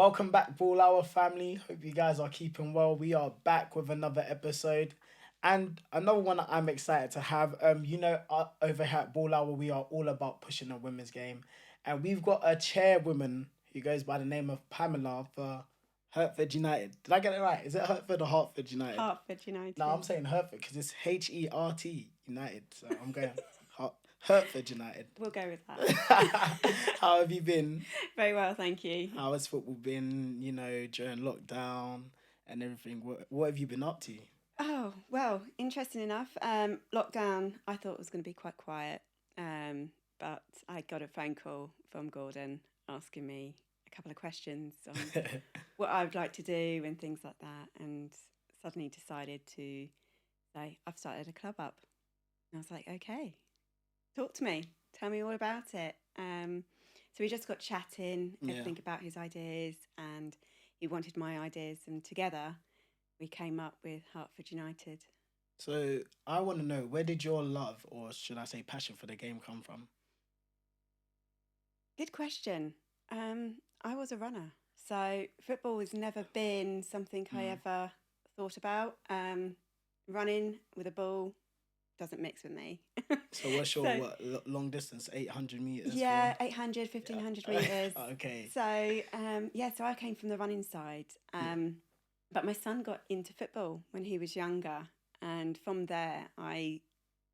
Welcome back, Ball Hour family. Hope you guys are keeping well. We are back with another episode and another one that I'm excited to have. Over here at Ball Hour, we are all about pushing the women's game, and we've got a chairwoman who goes by the name of Pamela for Hertford United. Did I get it right? Is it Hertford or Hertford United? Hertford United. No, I'm saying Hertford because it's Hert United. So I'm going Hertford United. We'll go with that. How have you been? Very well, thank you. How has football been, during lockdown and everything? What have you been up to? Oh, well, interesting enough. Lockdown, I thought was going to be quite quiet. But I got a phone call from Gordon asking me a couple of questions on what I would like to do and things like that. And suddenly decided to say, I've started a club up. And I was like, okay, talk to me. Tell me all about it. So we just got chatting, everything about his ideas, and he wanted my ideas, and together we came up with Hertford United. So I want to know, where did your love, or should I say passion for the game come from? Good question. I was a runner, so football has never been something I ever thought about. Running with a ball doesn't mix with me. So what's your long distance, 800 metres? Yeah, 800, 1500 metres. Okay. So, so I came from the running side. But my son got into football when he was younger. And from there, I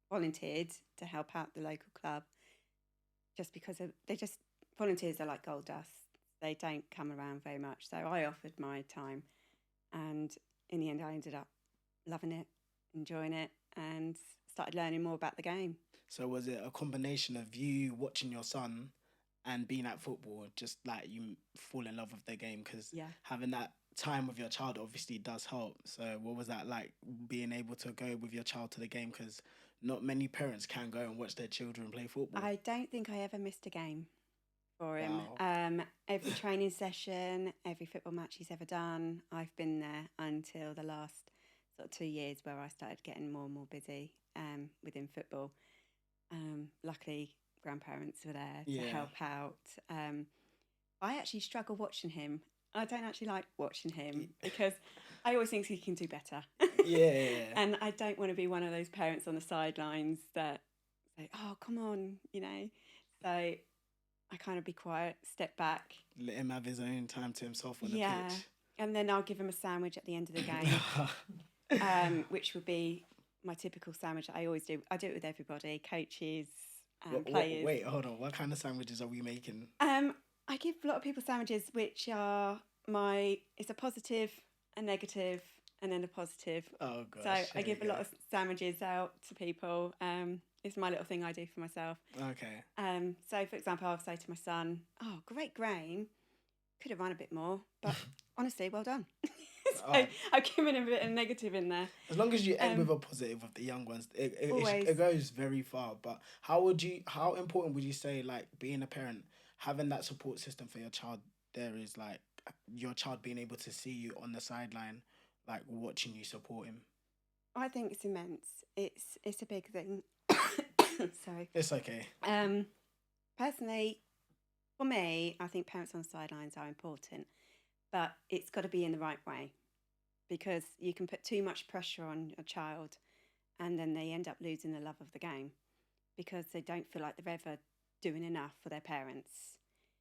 volunteered to help out the local club just because volunteers are like gold dust. They don't come around very much. So I offered my time. And in the end, I ended up loving it, enjoying it, and started learning more about the game. So was it a combination of you watching your son and being at football, just like you fall in love with the game? Because having that time with your child obviously does help. So what was that like, being able to go with your child to the game? Because not many parents can go and watch their children play football. I don't think I ever missed a game for him. Wow. Every training session, every football match he's ever done, I've been there until the last sort of 2 years where I started getting more and more busy within football. Luckily, grandparents were there to help out. I actually struggle watching him. I don't actually like watching him because I always think he can do better. Yeah. And I don't want to be one of those parents on the sidelines that say, oh, come on, So I kind of be quiet, step back. Let him have his own time to himself on the pitch. And then I'll give him a sandwich at the end of the game, which would be my typical sandwich that I always do. I do it with everybody, coaches and players. Wait, hold on. What kind of sandwiches are we making? I give a lot of people sandwiches which are it's a positive, a negative, and then a positive. Oh, gosh. So I give a lot of sandwiches out to people. It's my little thing I do for myself. Okay. So, for example, I'll say to my son, oh, great grain. Could have run a bit more, but honestly, well done. I've given a bit of negative in there. As long as you end with a positive with the young ones, it goes very far. But how important would you say, like, being a parent, having that support system for your child, there is, like, your child being able to see you on the sideline, like, watching you support him? I think it's immense. It's a big thing. Sorry. It's okay. Personally, for me, I think parents on the sidelines are important, but it's got to be in the right way, because you can put too much pressure on a child and then they end up losing the love of the game because they don't feel like they're ever doing enough for their parents.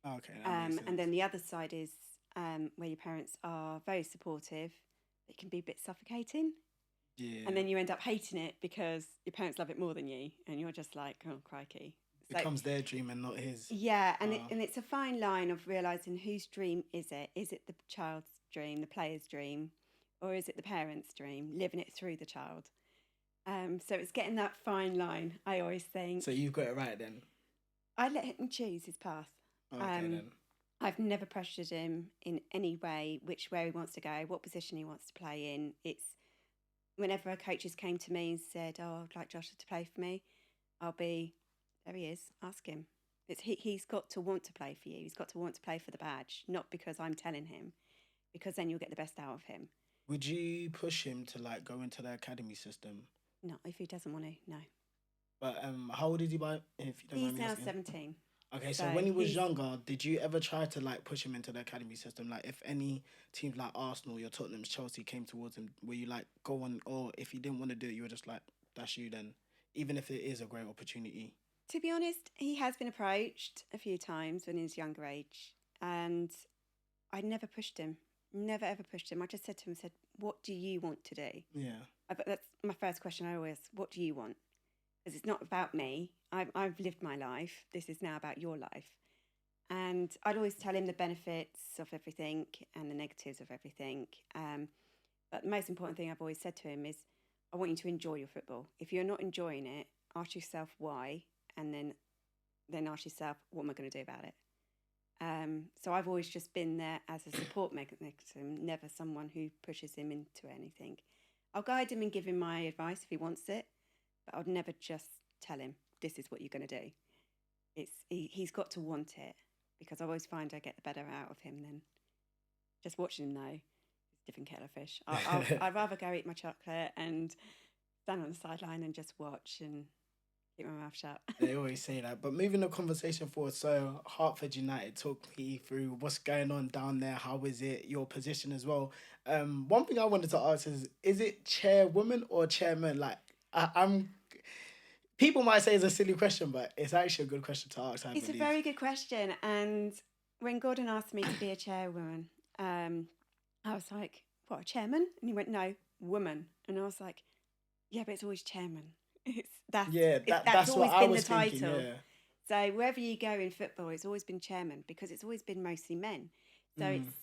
Okay. That makes sense. And then the other side is where your parents are very supportive. It can be a bit suffocating. Yeah. And then you end up hating it because your parents love it more than you, and you're just like, oh, crikey. It becomes their dream and not his. Yeah, and it's a fine line of realising whose dream is it? Is it the child's dream, the player's dream, or is it the parent's dream, living it through the child? So it's getting that fine line, I always think. So you've got it right then? I let him choose his path. Okay, then. I've never pressured him in any way, which way he wants to go, what position he wants to play in. It's whenever coaches came to me and said, oh, I'd like Joshua to play for me, I'll be, there he is, ask him. He's got to want to play for you. He's got to want to play for the badge, not because I'm telling him, because then you'll get the best out of him. Would you push him to, like, go into the academy system? No, if he doesn't want to, no. But how old is he by, if you don't mind me He's now asking? 17. Okay, so So when he was he's younger, did you ever try to like push him into the academy system? Like, if any teams like Arsenal, your Tottenham's, Chelsea came towards him, were you like go on, or if he didn't want to do it, you were just like, that's you then, even if it is a great opportunity. To be honest, he has been approached a few times when he was younger age, and I never pushed him. Never ever pushed him. I just said to him, "What do you want to do?" Yeah, But that's my first question. I always, "What do you want?" Because it's not about me. I've lived my life. This is now about your life. And I'd always tell him the benefits of everything and the negatives of everything. But the most important thing I've always said to him is, I want you to enjoy your football. If you're not enjoying it, ask yourself why, and then ask yourself, what am I going to do about it? So I've always just been there as a support mechanism, never someone who pushes him into anything. I'll guide him and give him my advice if he wants it, but I'd never just tell him, this is what you're going to do. He's got to want it, because I always find I get the better out of him than just watching him, though. It's a different kettle of fish. I'd rather go eat my chocolate and stand on the sideline and just watch and keep my mouth shut. they always say that. But moving the conversation forward, so Hertford United, talk me through what's going on down there. How is it? Your position as well. One thing I wanted to ask is it chairwoman or chairman? Like, I'm. People might say it's a silly question, but it's actually a good question to ask, I It's a believe. very good question. And when Gordon asked me to be a chairwoman, I was like, what, a chairman? And he went, no, woman. And I was like, yeah, but it's always chairman. Yeah, That's that's what always I been the was thinking. title. Yeah. So wherever you go in football, it's always been chairman, because it's always been mostly men. So Mm. it's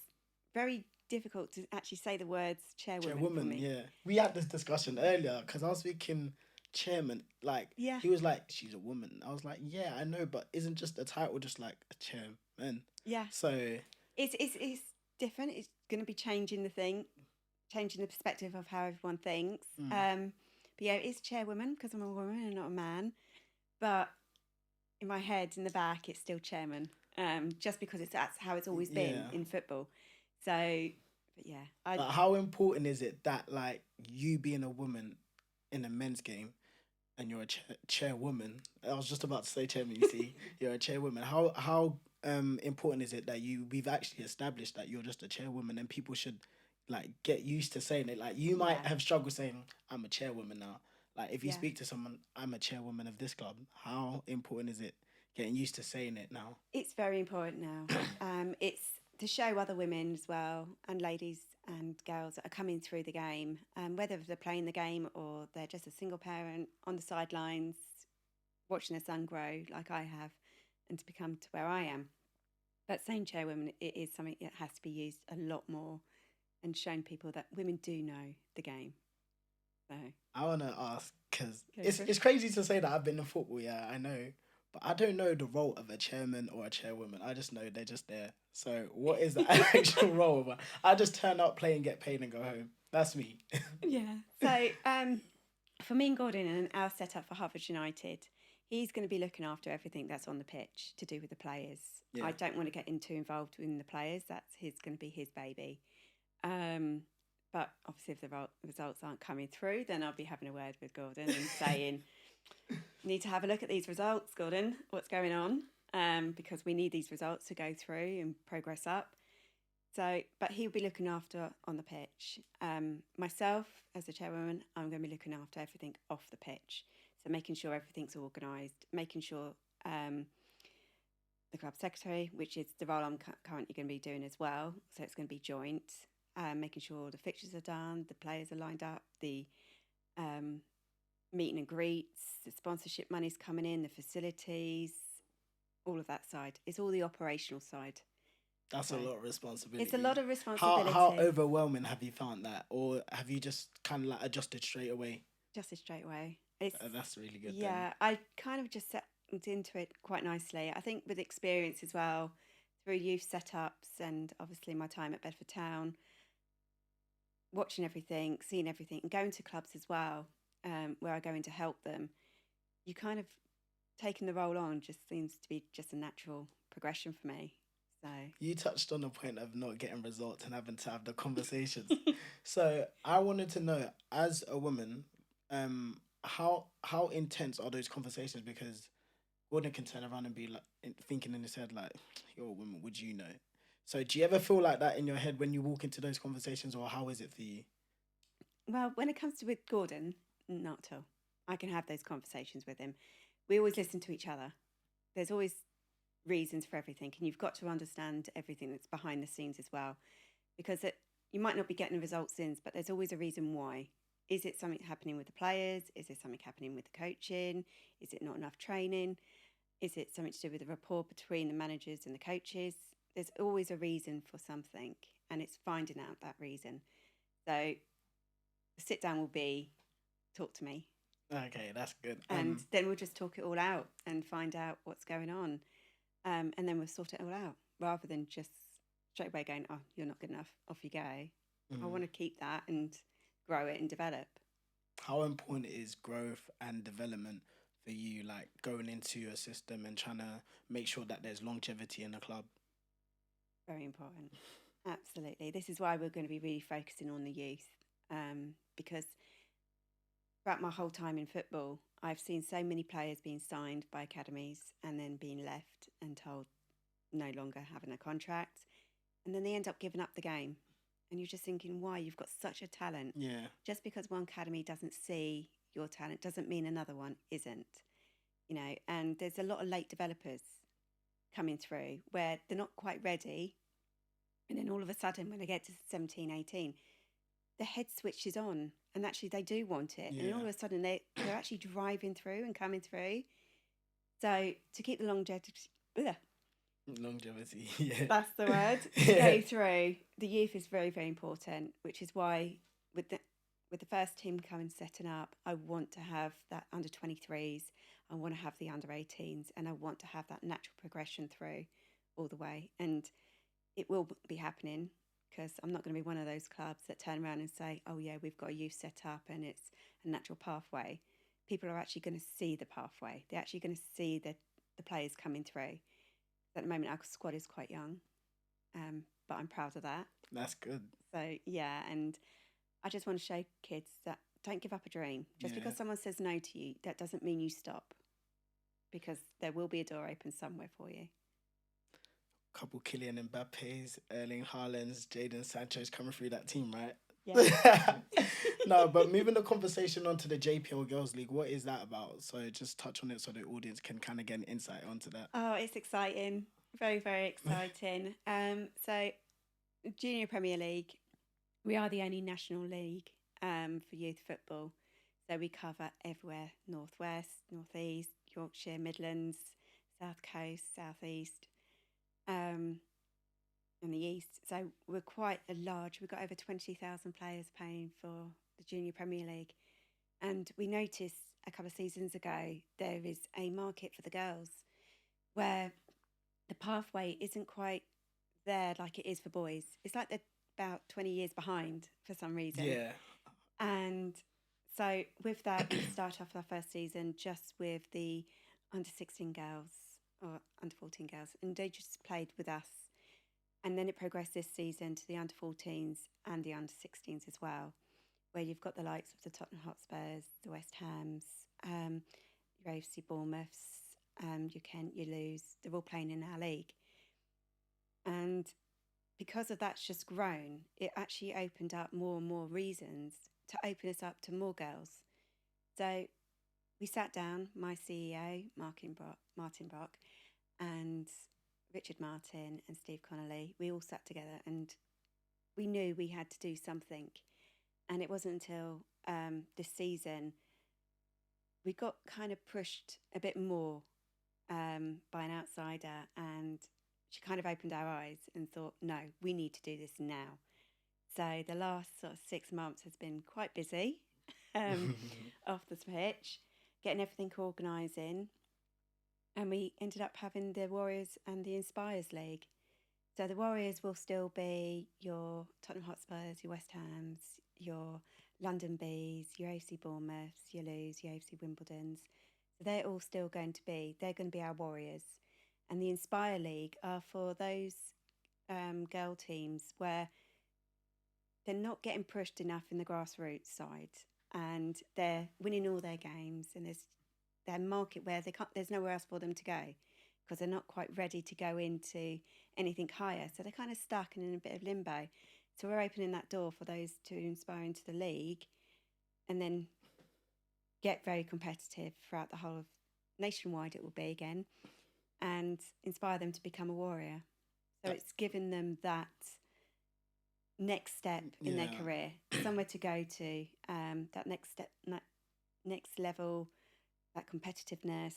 very difficult to actually say the words chairwoman for Chairwoman, me. yeah. We had this discussion earlier because I was thinking chairman, like Yeah. he was like, she's a woman. I was like, yeah, I know, but isn't just a title just like a chairman? Yeah. So It's different. It's going to be changing changing the perspective of how everyone thinks. But yeah, it's chairwoman because I'm a woman and not a man. But in my head, in the back, it's still chairman. Just because that's how it's always been yeah. in football. So, but yeah, But how important is it that like you being a woman in a men's game and you're a chairwoman? I was just about to say chairman. You see, you're a chairwoman. How important is it that we've actually established that you're just a chairwoman and people should like get used to saying it? Like you might Yeah. have struggled saying I'm a chairwoman now. Like if you Yeah. speak to someone, I'm a chairwoman of this club. How important is it getting used to saying it now? It's very important now. It's to show other women as well, and ladies and girls that are coming through the game, whether they're playing the game or they're just a single parent on the sidelines, watching their son grow like I have, and to become to where I am. But saying chairwoman, it is something that has to be used a lot more and shown people that women do know the game. So I want to ask because go it's for it. it's crazy to say that I've been in football. Yeah, I know, but I don't know the role of a chairman or a chairwoman. I just know they're just there. So what is the actual role of it? I just turn up, play, and get paid and go home. That's me. Yeah. So for me and Gordon and our setup for Hertford United, he's going to be looking after everything that's on the pitch to do with the players. Yeah. I don't want to get too involved in the players. That's going to be his baby. But obviously, if the results aren't coming through, then I'll be having a word with Gordon and saying, "You need to have a look at these results, Gordon. What's going on?" Because we need these results to go through and progress up. So, but he'll be looking after on the pitch. Myself, as the chairwoman, I'm going to be looking after everything off the pitch. So making sure everything's organised, making sure the club secretary, which is the role I'm currently going to be doing as well. So it's going to be joint, making sure the fixtures are done, the players are lined up, the meeting and greets, the sponsorship money's coming in, the facilities, all of that side. It's all the operational side. That's a lot of responsibility. It's a lot of responsibility. How overwhelming have you found that, or have you just kind of like adjusted straight away? Adjusted straight away. That's really good. Yeah, then. I kind of just settled into it quite nicely. I think with experience as well, through youth setups and obviously my time at Bedford Town, watching everything, seeing everything, and going to clubs as well, where I go in to help them. You kind of taking the role on just seems to be just a natural progression for me. So You touched on the point of not getting results and having to have the conversations. So I wanted to know, as a woman, how intense are those conversations? Because Gordon can turn around and be like thinking in his head like, "You're a woman, would you know?" So do you ever feel like that in your head when you walk into those conversations, or how is it for you? Well, when it comes to with Gordon, not at all. I can have those conversations with him. We always listen to each other. There's always reasons for everything, and you've got to understand everything that's behind the scenes as well, because you might not be getting the results in, but there's always a reason why. Is it something happening with the players? Is there something happening with the coaching? Is it not enough training? Is it something to do with the rapport between the managers and the coaches? There's always a reason for something, and it's finding out that reason. So the sit down will be, talk to me. Okay, that's good. And then we'll just talk it all out and find out what's going on. And then we'll sort it all out rather than just straight away going, oh, you're not good enough, off you go. I want to keep that and grow it and develop. How important is growth and development for you, like going into a system and trying to make sure that there's longevity in the club? Very important. Absolutely. This is why we're going to be really focusing on the youth, because throughout my whole time in football, I've seen so many players being signed by academies and then being left and told no longer having a contract. And then they end up giving up the game. And you're just thinking, why? You've got such a talent. Yeah. Just because one academy doesn't see your talent doesn't mean another one isn't. And there's a lot of late developers coming through where they're not quite ready. And then all of a sudden, when they get to 17, 18, the head switches on and actually they do want it. Yeah. And all of a sudden they're actually driving through and coming through. So to keep the longevity, Yeah, that's the word, go through, the youth is very, very important, which is why with the first team coming setting up, I want to have that under 23s, I want to have the under 18s, and I want to have that natural progression through all the way. And it will be happening, because I'm not going to be one of those clubs that turn around and say, oh yeah, we've got a youth set up and it's a natural pathway. People are actually going to see the pathway. They're actually going to see the players coming through. At the moment, our squad is quite young, but I'm proud of that. That's good. So yeah, and I just want to show kids that don't give up a dream. Just because someone says no to you, that doesn't mean you stop, because there will be a door open somewhere for you. Couple Kylian Mbappe's, Erling Haaland's, Jadon Sancho's coming through that team, right? Yeah. No, but moving the conversation onto the JPL Girls League, what is that about? So just touch on it so the audience can kind of get an insight onto that. Oh, it's exciting. Very, very exciting. So Junior Premier League, we are the only national league for youth football. So we cover everywhere: Northwest, Northeast, Yorkshire, Midlands, South Coast, Southeast, and the East. So we're quite a large. We've got over 20,000 players playing for the Junior Premier League. And we noticed a couple of seasons ago there is a market for the girls where the pathway isn't quite there like it is for boys. It's like they're about 20 years behind for some reason. Yeah. And so with that, we start off our first season just with the under 16 girls or under 14 girls, and they just played with us. And then it progressed this season to the under 14s and the under 16s as well, where you've got the likes of the Tottenham Hotspurs, the West Hams, your AFC Bournemouths, your Kent, your Lewes. They're all playing in our league. And because of that's just grown, it actually opened up more and more reasons to open us up to more girls. So we sat down, my CEO, Martin Brock, and Richard Martin and Steve Connolly, we all sat together and we knew we had to do something. And it wasn't until this season we got kind of pushed a bit more by an outsider, and she kind of opened our eyes and thought, no, we need to do this now. So the last sort of 6 months has been quite busy off the pitch, getting everything organising. And we ended up having the Warriors and the Inspires League. So the Warriors will still be your Tottenham Hotspurs, your West Hams, your London Bees, your AFC Bournemouths, your Lewes, your AFC Wimbledons. So they're all still going to be our Warriors. And the Inspire League are for those girl teams where they're not getting pushed enough in the grassroots side, and they're winning all their games, and they're their market where they can't. There's nowhere else for them to go because they're not quite ready to go into anything higher. So they're kind of stuck and in a bit of limbo. So we're opening that door for those to inspire into the league, and then get very competitive throughout the whole of nationwide. It will be again, and inspire them to become a warrior. So it's given them that next step in their career, somewhere to go to, that next step, next level, that competitiveness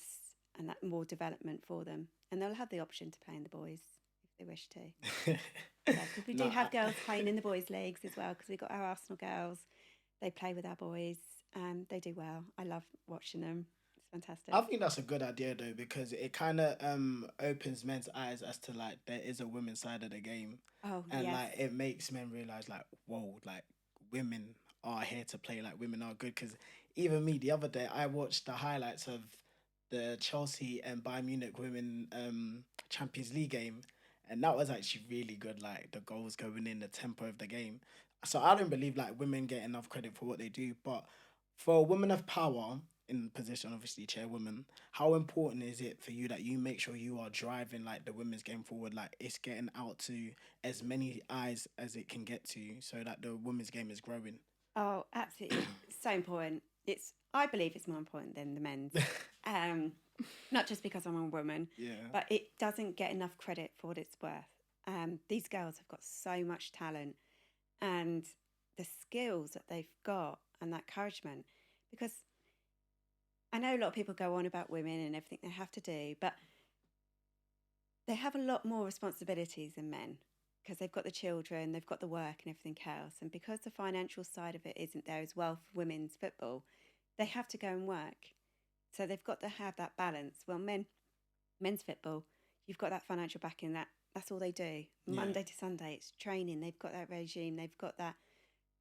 and that more development for them. And they'll have the option to play in the boys if they wish to. Because we do have girls playing in the boys' leagues as well, because we've got our Arsenal girls. They play with our boys. They do well. I love watching them. It's fantastic. I think that's a good idea though, because it kind of opens men's eyes as to like there is a women's side of the game, and yes. like it makes men realize like, whoa, like women are here to play, like women are good. Because even me the other day I watched the highlights of the Chelsea and Bayern Munich women Champions League game, and that was actually really good. Like the goals going in, the tempo of the game. So I don't believe like women get enough credit for what they do, but for a woman of power in position, obviously chairwoman, how important is it for you that you make sure you are driving like the women's game forward, like it's getting out to as many eyes as it can get to, so that the women's game is growing? Oh, absolutely. So important. I believe it's more important than the men's. Not just because I'm a woman, but it doesn't get enough credit for what it's worth. These girls have got so much talent and the skills that they've got and that encouragement. Because I know a lot of people go on about women and everything they have to do, but they have a lot more responsibilities than men, because they've got the children, they've got the work and everything else. And because the financial side of it isn't there as well for women's football, they have to go and work. So they've got to have that balance. Well, men's football, you've got that financial backing, that's all they do. Monday to Sunday, it's training. They've got that regime, they've got that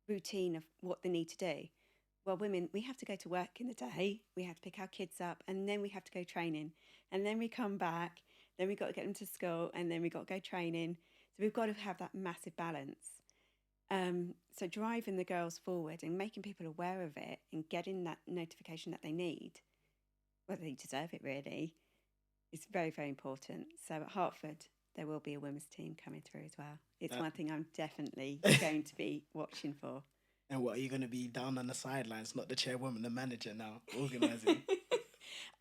routine of what they need to do. Well, women, we have to go to work in the day, we have to pick our kids up, and then we have to go training. And then we come back, then we've got to get them to school, and then we've got to go training. So we've got to have that massive balance. So driving the girls forward and making people aware of it and getting that notification that they need, whether they deserve it really, is very, very important. So at Hertford, there will be a women's team coming through as well. It's one thing I'm definitely going to be watching for. And what, are you going to be down on the sidelines, not the chairwoman, the manager now, organising?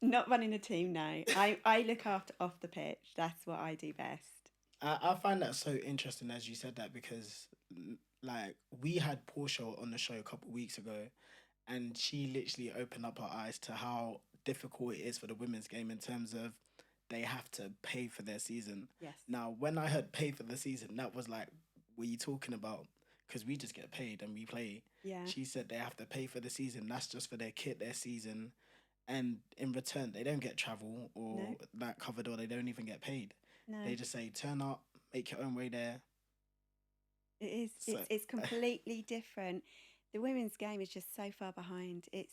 Not running a team now. I look after off the pitch. That's what I do best. I find that so interesting as you said that, because like we had Portia on the show a couple of weeks ago, and she literally opened up her eyes to how difficult it is for the women's game in terms of they have to pay for their season. Yes. Now, when I heard pay for the season, that was like, what are you talking about? Because we just get paid and we play. Yeah. She said they have to pay for the season. That's just for their kit, their season. And in return, they don't get travel or that covered, or they don't even get paid. No. They just say, turn up, make your own way there. It is. So, it's completely different. The women's game is just so far behind. It's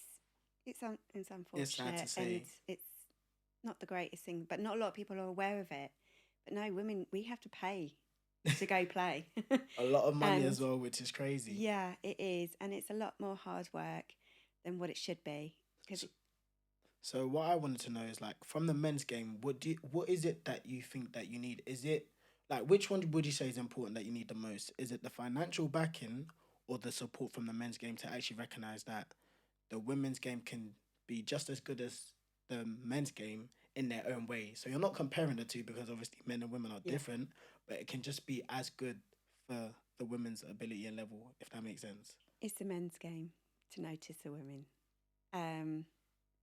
unfortunate. It's sad to say. And it's not the greatest thing, but not a lot of people are aware of it. But no, women, we have to pay to go play. A lot of money as well, which is crazy. Yeah, it is. And it's a lot more hard work than what it should be. So what I wanted to know is, like, from the men's game, what is it that you think that you need? Is it, like, which one would you say is important that you need the most? Is it the financial backing or the support from the men's game to actually recognise that the women's game can be just as good as the men's game in their own way? So you're not comparing the two, because obviously men and women are different, but it can just be as good for the women's ability and level, if that makes sense. It's the men's game to notice the women.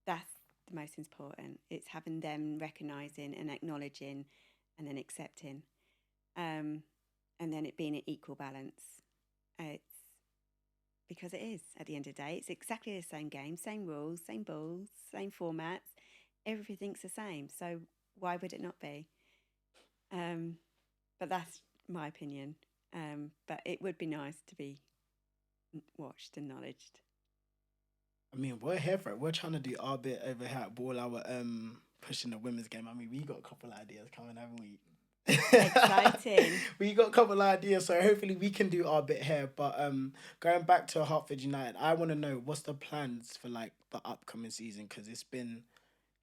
That's the most important. It's having them recognising and acknowledging and then accepting. And then it being an equal balance. It's because it is, at the end of the day, it's exactly the same game, same rules, same balls, same formats. Everything's the same. So why would it not be? But that's my opinion. But it would be nice to be watched and acknowledged. I mean, we're here for it. We're trying to do our bit over here at Ball Hour, pushing the women's game. I mean, we got a couple of ideas coming, haven't we? Exciting. We got a couple of ideas, so hopefully we can do our bit here. But going back to Hertford United, I want to know what's the plans for like the upcoming season, because it's been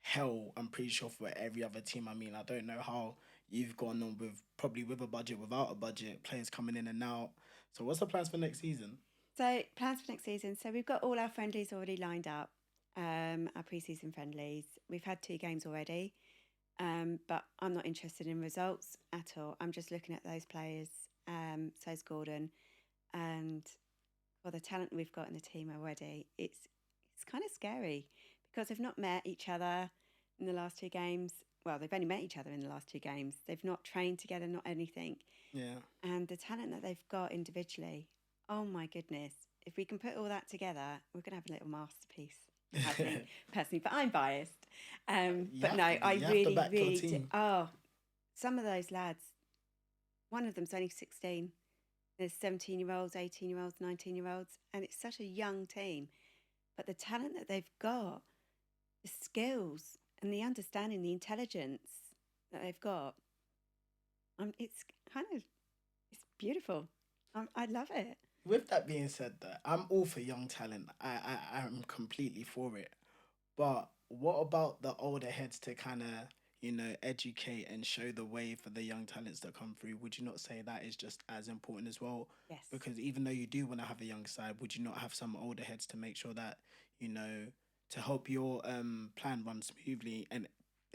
hell, I'm pretty sure, for every other team. I mean, I don't know how you've gone on with, probably with a budget, without a budget, players coming in and out. So what's the plans for next season? So plans for next season. So we've got all our friendlies already lined up. Our pre-season friendlies. We've had 2 games already, but I'm not interested in results at all. I'm just looking at those players. So's Gordon, and for the talent we've got in the team already, it's kind of scary because they've not met each other in the last 2 games. Well, they've only met each other in the last 2 games. They've not trained together, not anything. Yeah. And the talent that they've got individually, oh my goodness. If we can put all that together, we're going to have a little masterpiece, I think, personally. But I'm biased. But no, I You have to really, back your really do. team. Oh, some of those lads, one of them's only 16. There's 17-year-olds, 18-year-olds, 19-year-olds, and it's such a young team. But the talent that they've got, the skills and the understanding, the intelligence that they've got, it's kind of, it's beautiful. I love it. With that being said, though, I'm all for young talent. I'm completely for it. But what about the older heads to kind of, educate and show the way for the young talents that come through? Would you not say that is just as important as well? Yes. Because even though you do want to have a young side, would you not have some older heads to make sure that, you know, to help your plan run smoothly and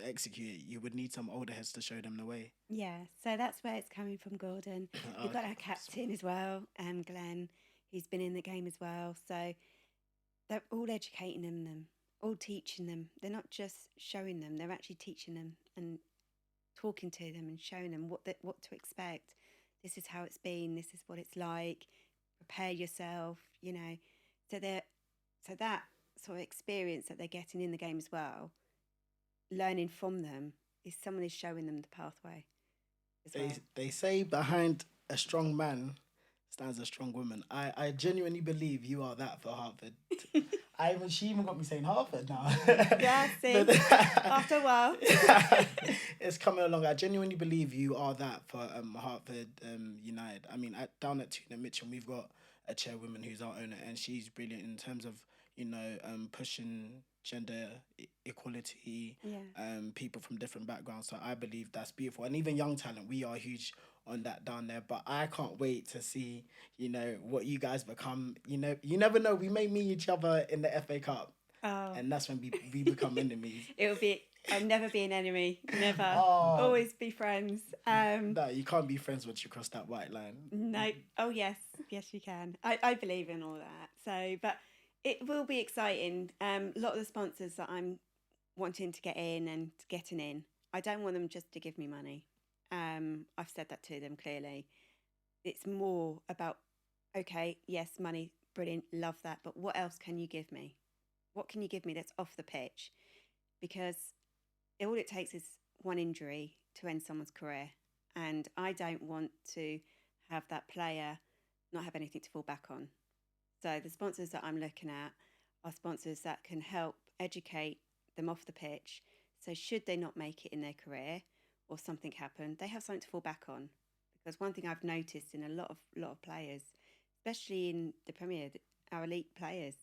execute it, you would need some older heads to show them the way? Yeah, so that's where it's coming from, Gordon. We've got Okay. our captain as well, Glenn. He's been in the game as well. So they're all educating them, all teaching them. They're not just showing them; they're actually teaching them and talking to them and showing them what to expect. This is how it's been. This is what it's like. Prepare yourself. So they're so that sort of experience that they're getting in the game as well, learning from them, is someone is showing them the pathway as They well. they say behind a strong man stands a strong woman. I genuinely believe you are that for Hartford. She even got me saying Hartford now. Yeah, see, But after a while. it's coming along. I genuinely believe you are that for Hartford United. I mean, down at Tuna Mitchell, we've got a chairwoman who's our owner, and she's brilliant in terms of pushing gender equality, Yeah. people from different backgrounds. So I believe that's beautiful, and even young talent, we are huge on that down there. But I can't wait to see, what you guys become. You never know. We may meet each other in the FA Cup, Oh. and that's when we become enemies. I'll never be an enemy. Never. Oh, Always be friends. no, you can't be friends once you cross that white line. No. Oh, yes. Yes, you can. I believe in all that. So, but it will be exciting. A lot of the sponsors that I'm wanting to get in and getting in, I don't want them just to give me money. I've said that to them clearly. It's more about, okay, yes, money, brilliant, love that, but what else can you give me? What can you give me that's off the pitch? Because all it takes is one injury to end someone's career. And I don't want to have that player not have anything to fall back on. So the sponsors that I'm looking at are sponsors that can help educate them off the pitch. So should they not make it in their career or something happen, they have something to fall back on. Because one thing I've noticed in a lot of players, especially in the Premier, our elite players,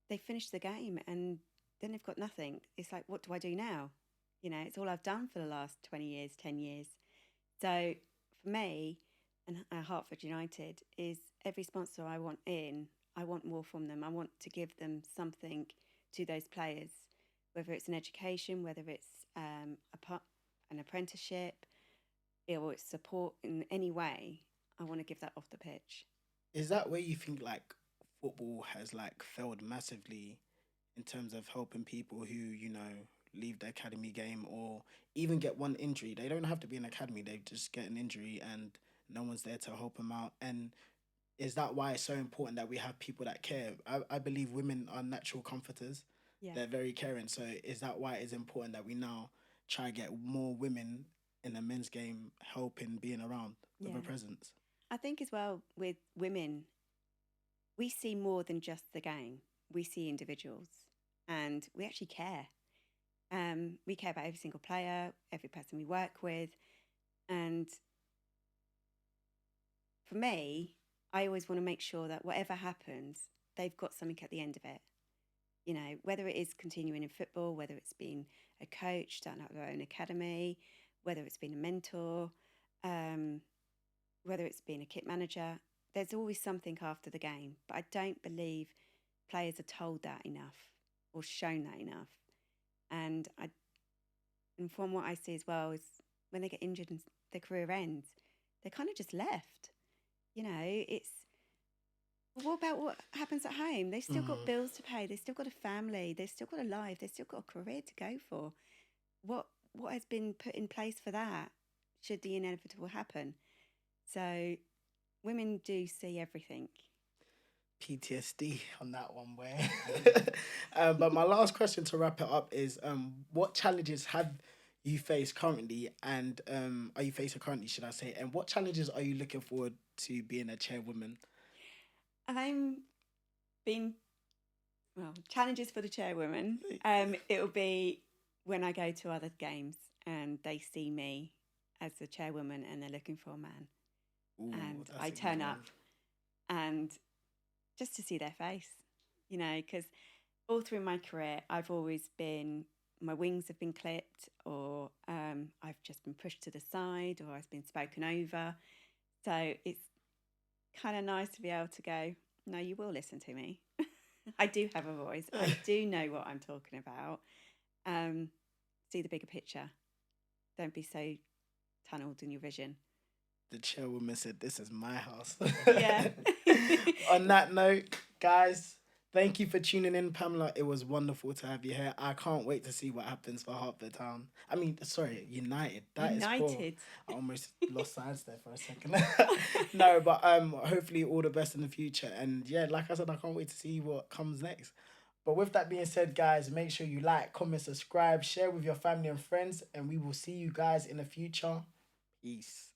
they finish the game and then they've got nothing. It's like, what do I do now? It's all I've done for the last 20 years, 10 years. So for me and Hertford United is every sponsor I want in, I want more from them. I want to give them something to those players, whether it's an education, whether it's an apprenticeship, or it's support in any way. I want to give that off the pitch. Is that where you think like football has like failed massively in terms of helping people who leave the academy game or even get one injury? They don't have to be an academy; they just get an injury and no one's there to help them out. And is that why it's so important that we have people that care? I believe women are natural comforters. Yeah. They're very caring. So is that why it's important that we now try to get more women in the men's game helping, being around with a presence? I think as well with women, we see more than just the game. We see individuals and we actually care. We care about every single player, every person we work with. And for me, I always want to make sure that whatever happens, they've got something at the end of it. You know, whether it is continuing in football, whether it's been a coach, starting up their own academy, whether it's been a mentor, um, whether it's been a kit manager, there's always something after the game. But I don't believe players are told that enough or shown that enough. And and from what I see as well is when they get injured and their career ends, they're kind of just left. You know, it's what about what happens at home? They've still got Mm. bills to pay. They've still got a family. They've still got a life. They've still got a career to go for. What has been put in place for that? Should the inevitable happen? So women do see everything. PTSD on that one, way. But my last question to wrap it up is, what challenges have you faced currently, and are you facing currently, should I say, and what challenges are you looking forward to being a chairwoman? I'm being well, challenges for the chairwoman. It'll be when I go to other games and they see me as the chairwoman and they're looking for a man, Ooh, and that's I a good turn one. up and just to see their face, you know, because all through my career, I've always been, my wings have been clipped, or I've just been pushed to the side, or I've been spoken over. So it's kind of nice to be able to go, no, you will listen to me. I do have a voice. I do know what I'm talking about. Um, see the bigger picture. Don't be so tunneled in your vision. The chairwoman said, "This is my house." Yeah. On that note, guys, thank you for tuning in, Pamela. It was wonderful to have you here. I can't wait to see what happens for Hertford Town. I mean, sorry, United. That is cool. United. I almost lost sides there for a second. No, but hopefully all the best in the future. And yeah, like I said, I can't wait to see what comes next. But with that being said, guys, make sure you like, comment, subscribe, share with your family and friends, and we will see you guys in the future. Peace.